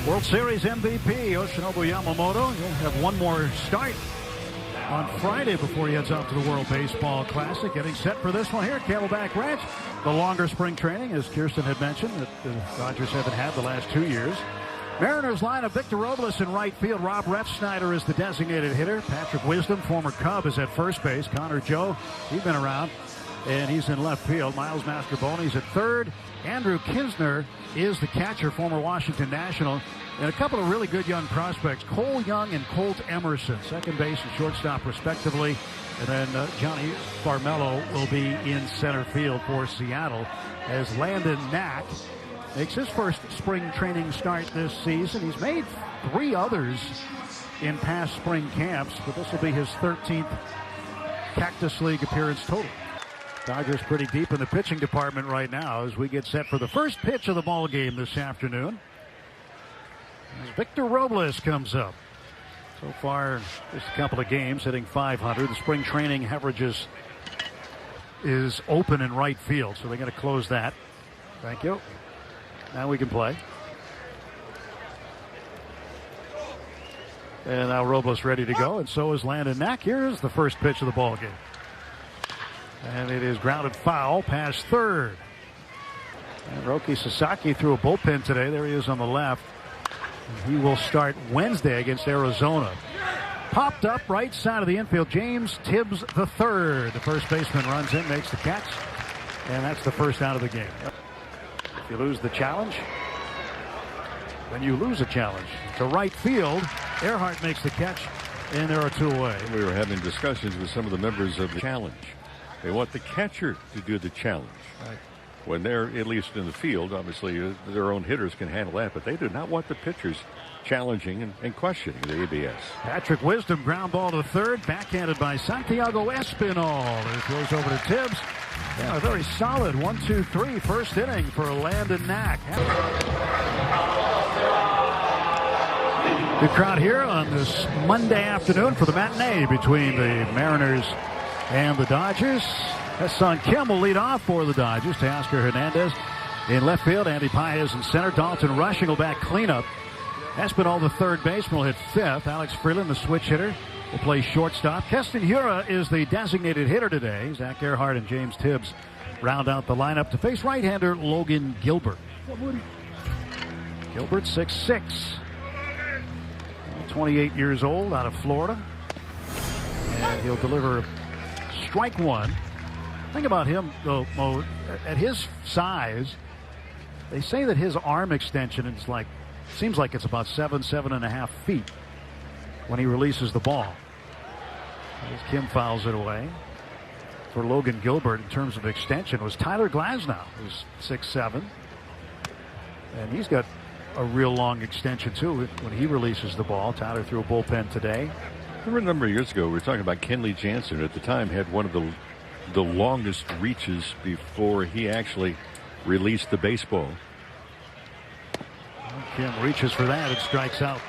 World Series MVP Yoshinobu Yamamoto. He'll have one more start on Friday before he heads off to the World Baseball Classic. Getting set for this one here at Camelback Ranch. The longer spring training, as Kirsten had mentioned, that the Dodgers haven't had the last 2 years. Mariners lineup: Victor Robles in right field. Rob Refsnyder is the designated hitter. Patrick Wisdom, former Cub, is at first base. Connor Joe, he's been around, and he's in left field. Miles Mastrobone's at third. Andrew Kinsner is the catcher, former Washington National. And a couple of really good young prospects, Cole Young and Colt Emerson, second base and shortstop respectively. And then Johnny Farmello will be in center field for Seattle as Landon Knack makes his first spring training start this season. He's made 3 others in past spring camps, but this will be his 13th Cactus League appearance total. Dodgers pretty deep in the pitching department right now as we get set for the first pitch of the ball game this afternoon. As Victor Robles comes up. So far, just a couple of games, hitting .500. The spring training averages is open in right field, so they're going to close that. Thank you. Now we can play. And now Robles ready to go, and so is Landon Knack. Here's the first pitch of the ball game. And it is grounded foul past third. And Roki Sasaki threw a bullpen today. There he is on the left. He will start Wednesday against Arizona. Popped up right side of the infield. James Tibbs III. The first baseman runs in, makes the catch. And that's the first out of the game. If you lose the challenge, then you lose a challenge. To right field, Earhart makes the catch, and there are 2 away. We were having discussions with some of the members of the challenge. They want the catcher to do the challenge. Right. When they're at least in the field, obviously their own hitters can handle that, but they do not want the pitchers challenging and questioning the ABS. Patrick Wisdom, ground ball to third, backhanded by Santiago Espinal. It goes over to Tibbs. Yeah, a very solid 1-2-3 first inning for Landon Knack. Good crowd here on this Monday afternoon for the matinee between the Mariners and the Dodgers. Son Kim will lead off for the Dodgers. Teoscar Hernandez in left field. Andy Paez in center. Dalton Rushing will back cleanup. Espinal, the third baseman, will hit fifth. Alex Freeland, the switch hitter, will play shortstop. Keston Hiura is the designated hitter today. Zach Earhart and James Tibbs round out the lineup to face right-hander Logan Gilbert. Gilbert, 6'6", 28 years old, out of Florida. And he'll deliver strike one. Think about him, though, Mo, at his size, they say that his arm extension is seems like it's about 7.5 feet when he releases the ball. As Kim fouls it away. For Logan Gilbert, in terms of extension, was Tyler Glasnow, who's 6'7". And he's got a real long extension, too, when he releases the ball. Tyler threw a bullpen today. I remember a number of years ago, we were talking about Kenley Jansen. At the time, had one of the longest reaches before he actually released the baseball. Kim reaches for that and strikes out.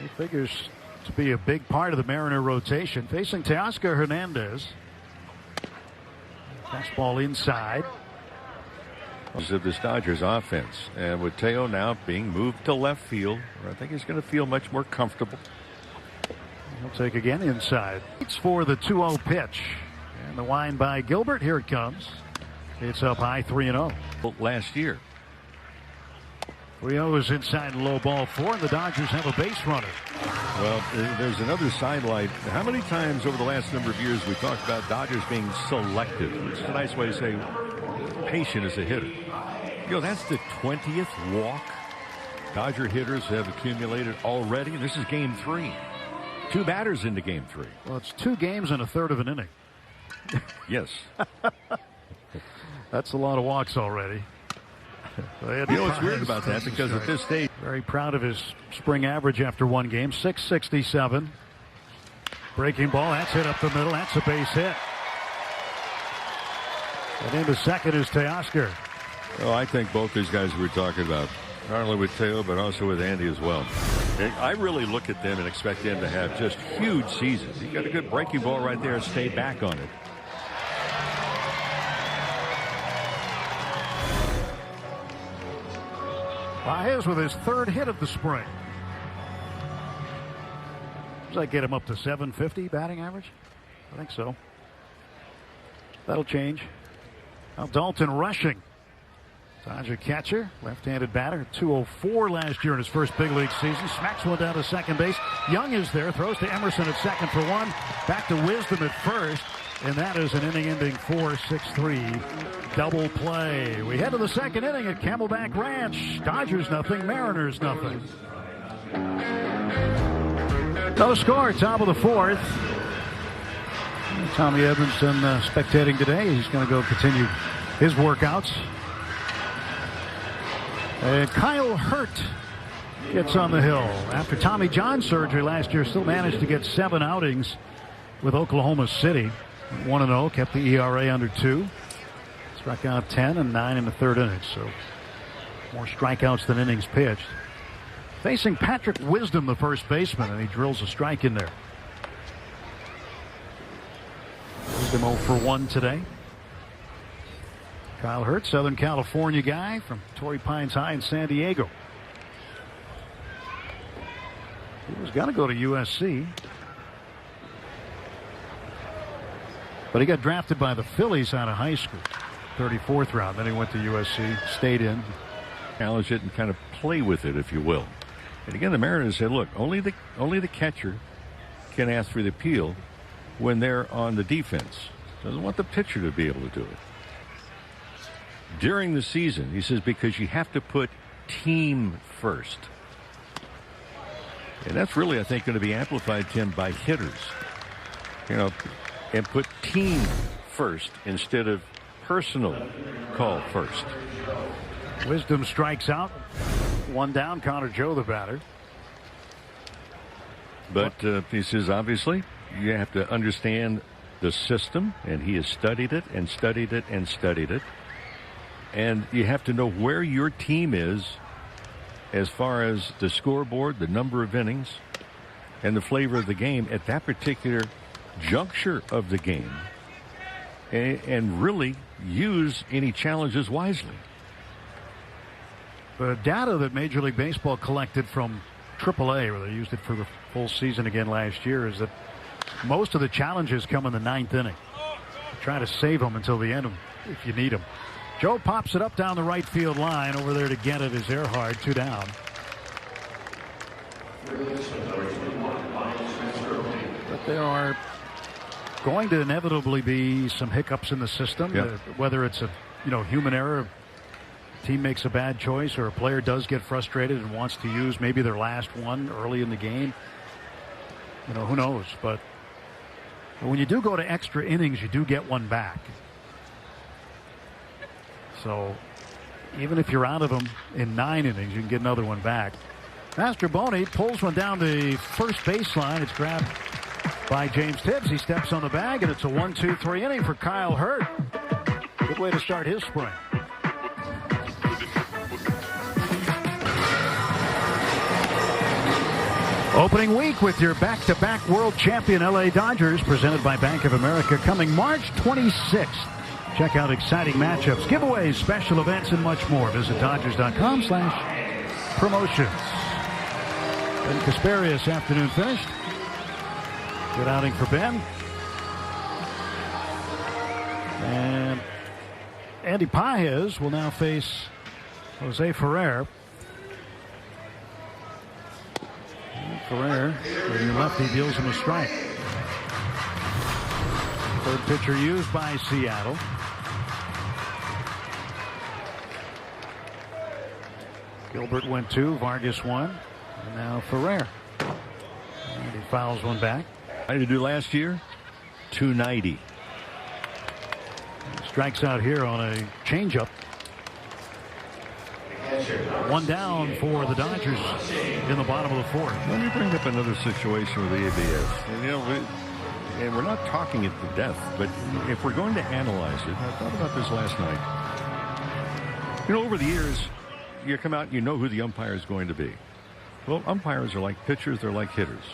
He figures to be a big part of the Mariner rotation. Facing Teoscar Hernandez. Fastball inside. Of this Dodgers offense, and with Teo now being moved to left field, I think he's going to feel much more comfortable. He'll take again inside. It's for the 2-0 pitch. And the wind by Gilbert. Here it comes. It's up high, 3-0. Last year. 3-0 is inside and low ball 4, and the Dodgers have a base runner. Well, there's another sidelight. How many times over the last number of years we talked about Dodgers being selective? It's a nice way to say patient as a hitter. That's the 20th walk Dodger hitters have accumulated already, and this is game 3. 2 batters into game 3. Well, it's 2 games and a third of an inning. Yes. That's a lot of walks already. What's weird about that, because at this stage, very proud of his spring average after 1 game, 667. Breaking ball, that's hit up the middle. That's a base hit. And into second is Teoscar. Well, I think both these guys we were talking about, not only with Teo, but also with Andy as well. I really look at them and expect them to have just huge seasons. You got a good breaking ball right there and stay back on it. Baez with his third hit of the spring. Does that get him up to 750 batting average? I think so. That'll change. Now Dalton rushing. Dodger catcher, left-handed batter, 204 last year in his first big league season. Smacks one down to second base. Young is there, throws to Emerson at second for one. Back to Wisdom at first, and that is an inning-ending 4-6-3 double play. We head to the second inning at Camelback Ranch. Dodgers nothing, Mariners nothing. No score, top of the fourth. Tommy Edmondson spectating today. He's going to go continue his workouts. And Kyle Hurt gets on the hill. After Tommy John surgery last year, still managed to get 7 outings with Oklahoma City. 1-0, kept the ERA under 2. Struck out 10 and 9 in the third inning. So more strikeouts than innings pitched. Facing Patrick Wisdom, the first baseman, and he drills a strike in there. Wisdom 0 for 1 today. Kyle Hurt, Southern California guy from Torrey Pines High in San Diego. He was going to go to USC, but he got drafted by the Phillies out of high school, 34th round. Then he went to USC, stayed in. Challenge it and kind of play with it, if you will. And again, the Mariners said, look, only the catcher can ask for the appeal when they're on the defense. Doesn't want the pitcher to be able to do it. During the season, he says, because you have to put team first. And that's really, I think, going to be amplified, Tim, by hitters. You know, and put team first instead of personal call first. Wisdom strikes out. 1 down, Connor Joe the batter. But he says, obviously, you have to understand the system, and he has studied it and studied it and studied it. And you have to know where your team is as far as the scoreboard, the number of innings, and the flavor of the game at that particular juncture of the game, and really use any challenges wisely. The data that Major League Baseball collected from AAA, where they used it for the full season again last year, is that most of the challenges come in the 9th inning. Try to save them until the end if you need them. Joe pops it up down the right field line. Over there to get it is Earhart, 2 down. But there are going to inevitably be some hiccups in the system. Yep. Whether it's a human error, a team makes a bad choice, or a player does get frustrated and wants to use maybe their last one early in the game. Who knows? But when you do go to extra innings, you do get one back. So even if you're out of them in 9 innings, you can get another one back. Mastroboni pulls one down the first baseline. It's grabbed by James Tibbs. He steps on the bag, and it's a 1-2-3 inning for Kyle Hurt. Good way to start his spring. Opening week with your back-to-back world champion LA Dodgers, presented by Bank of America, coming March 26th. Check out exciting matchups, giveaways, special events, and much more. Visit Dodgers.com/promotions. Ben Kasparius, afternoon finished. Good outing for Ben. And Andy Pages will now face Jose Ferrer. Ferrer, with lefty, deals him a strike. Third pitcher used by Seattle. Gilbert went 2, Vargas 1, and now Ferrer. And he fouls one back. How did he do last year? 290. He strikes out here on a changeup. 1 down for the Dodgers in the bottom of the 4th. Let me bring up another situation with the ABS. And we're not talking it to death, but if we're going to analyze it, I thought about this last night. Over the years, you come out and you know who the umpire is going to be. Well, umpires are like pitchers, they're like hitters.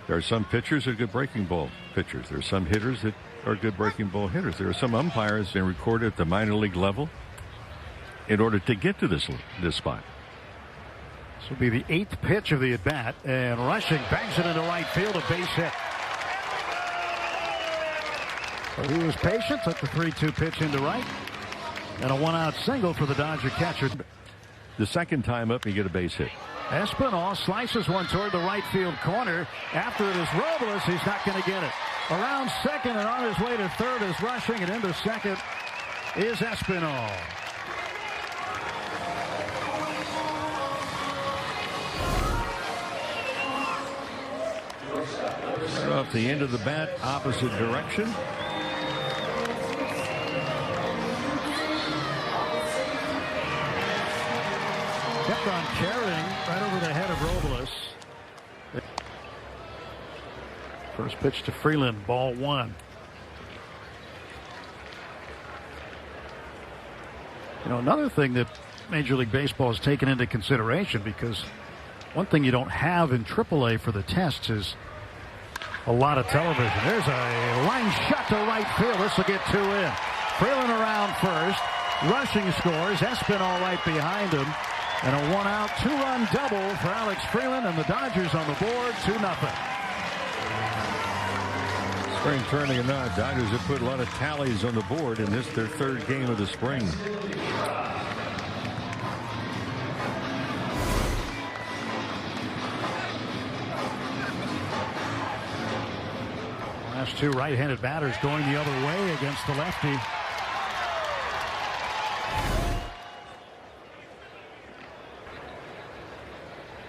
There are some pitchers that are good breaking ball pitchers. There are some hitters that are good breaking ball hitters. There are some umpires that record at the minor league level in order to get to this spot. This will be the 8th pitch of the at-bat, and rushing bangs it into right field, a base hit. So he was patient, took the 3-2 pitch into right, and a 1-out single for the Dodger catcher. The second time up, you get a base hit. Espinal slices one toward the right field corner. After it is Robles, he's not going to get it. Around second and on his way to third is rushing, and into second is Espinal. Off the end of the bat, opposite direction. Kept on carrying right over the head of Robles. First pitch to Freeland, ball 1. You know, another thing that Major League Baseball has taken into consideration, because one thing you don't have in AAA for the tests is a lot of television. There's a line shot to right field. This will get 2 in. Freeland around first. Rushing scores. Espinal right behind him. And a 1-out, 2-run double for Alex Freeland, and the Dodgers on the board, 2-0. Spring turning or not, Dodgers have put a lot of tallies on the board in this, their 3rd game of the spring. Last 2 right-handed batters going the other way against the lefty.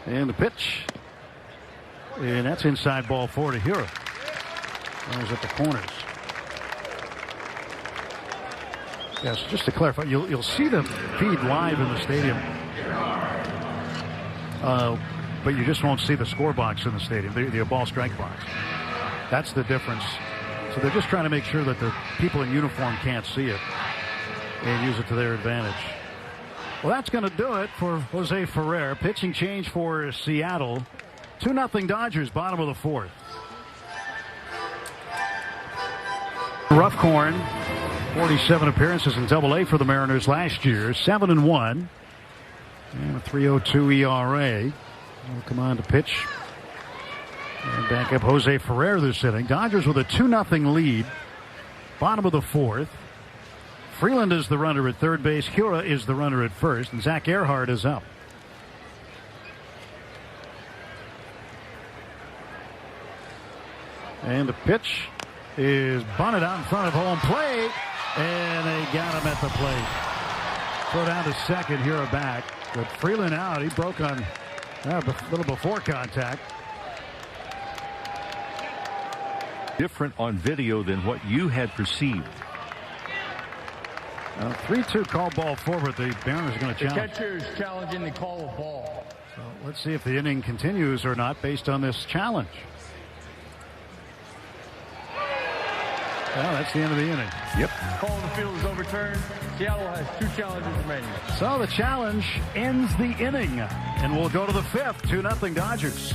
And the pitch. And that's inside, ball 4 to Hura. There's at the corners. Yes, just to clarify, you'll see the feed live in the stadium. But you just won't see the score box in the stadium, the ball strike box. That's the difference. So they're just trying to make sure that the people in uniform can't see it and use it to their advantage. Well, that's going to do it for Jose Ferrer. Pitching change for Seattle. 2-0 Dodgers, bottom of the 4th. Ruffcorn, 47 appearances in Double-A for the Mariners last year, 7-1, and a 3.02 ERA. Will come on to pitch. And back up Jose Ferrer this inning. Dodgers with a 2-0 lead, bottom of the 4th. Freeland is the runner at third base. Hura is the runner at first, and Zach Earhart is up. And the pitch is bunted out in front of home plate, and they got him at the plate. Throw down to second, Hura back, but Freeland out. He broke on a little before contact. Different on video than what you had perceived. 3-2 call, ball 4, but the Mariners are going to challenge. The catcher is challenging the call of ball. So let's see if the inning continues or not based on this challenge. Well, that's the end of the inning. Yep. Call on the field is overturned. Seattle has 2 challenges remaining. So the challenge ends the inning, and we'll go to the 5th. 2-0 Dodgers.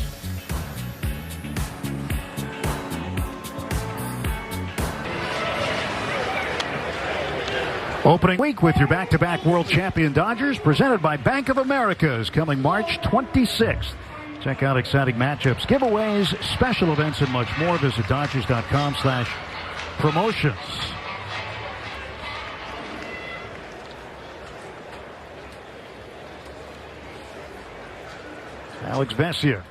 Opening week with your back-to-back world champion Dodgers, presented by Bank of America, is coming March 26th. Check out exciting matchups, giveaways, special events, and much more. Visit Dodgers.com/promotions. Alex Vesia.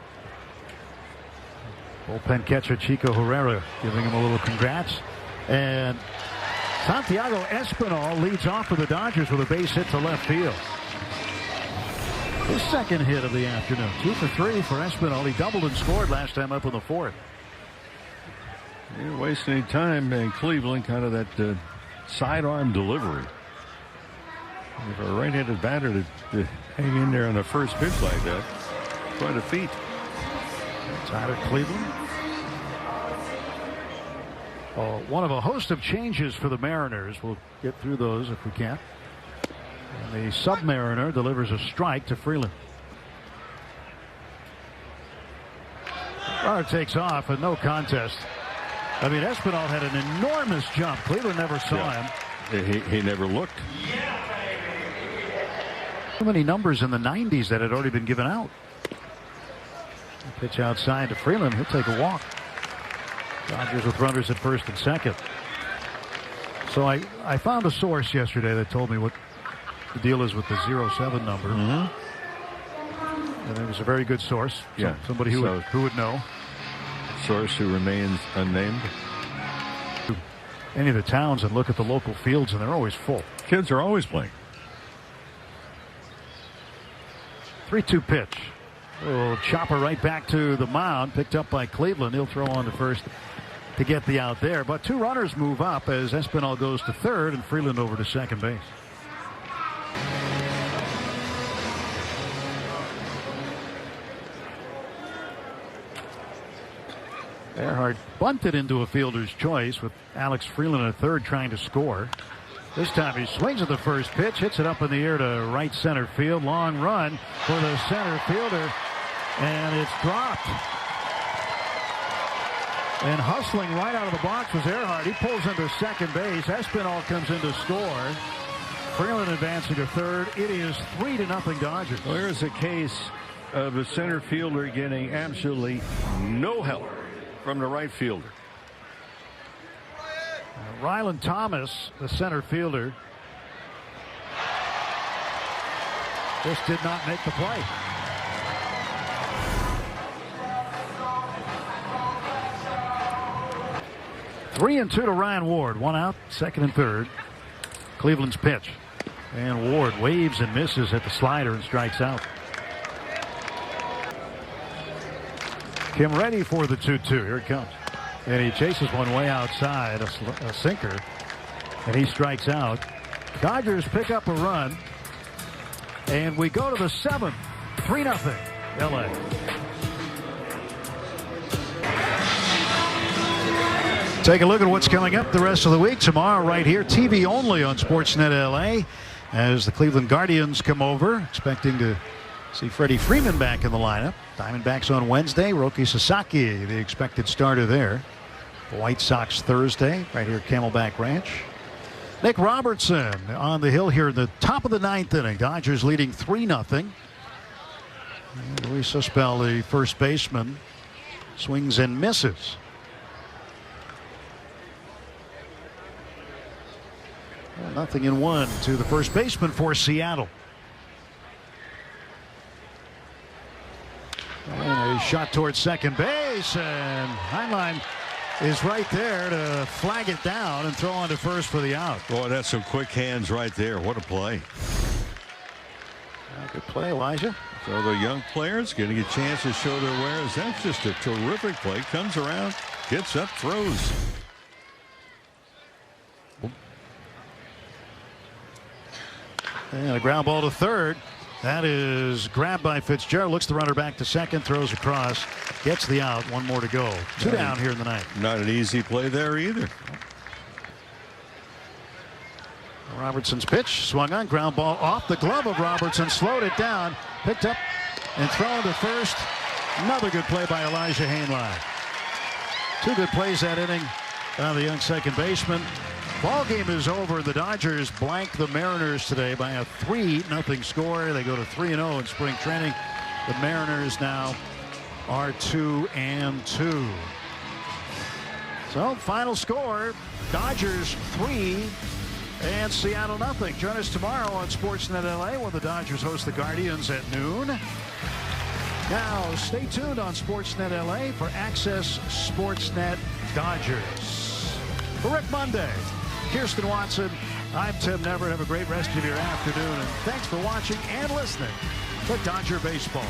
Bullpen catcher Chico Herrera giving him a little congrats. And Santiago Espinal leads off for the Dodgers with a base hit to left field. His second hit of the afternoon. 2 for 3 for Espinal. He doubled and scored last time up in the 4th. You didn't waste any time in Cleveland, kind of that sidearm delivery. For a right-handed batter to hang in there on the first pitch like that, quite a feat. Tyler Cleveland. One of a host of changes for the Mariners. We'll get through those if we can. And the Submariner delivers a strike to Freeland. Runner takes off, and no contest. I mean, Espinal had an enormous jump. Cleveland never saw him. He never looked. Too many numbers in the 90s that had already been given out. Pitch outside to Freeland. He'll take a walk. Dodgers with runners at first and second. So I found a source yesterday that told me what the deal is with the 07 number. And it was a very good source. Yeah. Somebody who would know. Source who remains unnamed. Any of the towns and look at the local fields, and they're always full. Kids are always playing. 3-2 pitch. Oh, chopper right back to the mound. Picked up by Cleveland. He'll throw on to first to get the out there. But two runners move up as Espinal goes to third and Freeland over to second base. Earhart bunted into a fielder's choice with Alex Freeland at third trying to score. This time he swings at the first pitch, hits it up in the air to right center field. Long run for the center fielder, and it's dropped. And hustling right out of the box was Earhart. He pulls into second base. Espinal comes in to score. Freeland advancing to third. It is 3-0 Dodgers. Well, here's a case of a center fielder getting absolutely no help from the right fielder. Ryland Thomas, the center fielder, just did not make the play. Three and two to Ryan Ward. One out, second and third. Cleveland's pitch. And Ward waves and misses at the slider and strikes out. Kim ready for the 2-2. Here it comes. And he chases one way outside, a sinker, and he strikes out. Dodgers pick up a run, and we go to the seventh. 3-0 LA. Take a look at what's coming up the rest of the week. Tomorrow right here, TV only on Sportsnet LA, as the Cleveland Guardians come over, expecting to see Freddie Freeman back in the lineup. Diamondbacks on Wednesday. Roki Sasaki, the expected starter there. The White Sox Thursday, right here at Camelback Ranch. Nick Robertson on the hill here in the top of the ninth inning. Dodgers leading 3-0. Luis Suspel, the first baseman, swings and misses. Well, 0-1 to the first baseman for Seattle. And a shot towards second base, and Heinlein is right there to flag it down and throw on to first for the out. Boy, that's some quick hands right there. What a play. Good play, Elijah. So the young players getting a chance to show their wares. That's just a terrific play. Comes around, gets up, throws. And a ground ball to third. That is grabbed by Fitzgerald. Looks the runner back to second. Throws across. Gets the out. One more to go. Two down here in the ninth. Not an easy play there either. Robertson's pitch. Swung on. Ground ball off the glove of Robertson. Slowed it down. Picked up and thrown to first. Another good play by Elijah Heinlein. Two good plays that inning. The young second baseman. Ball game is over. The Dodgers blank the Mariners today by a 3-0 score. They go to 3-0 in spring training. The Mariners now are 2-2. So final score: Dodgers 3 and Seattle 0. Join us tomorrow on Sportsnet LA when the Dodgers host the Guardians at noon. Now stay tuned on Sportsnet LA for Access Sportsnet Dodgers. For Rick Monday, Kirsten Watson, I'm Tim Neverett. Have a great rest of your afternoon, and thanks for watching and listening to Dodger Baseball.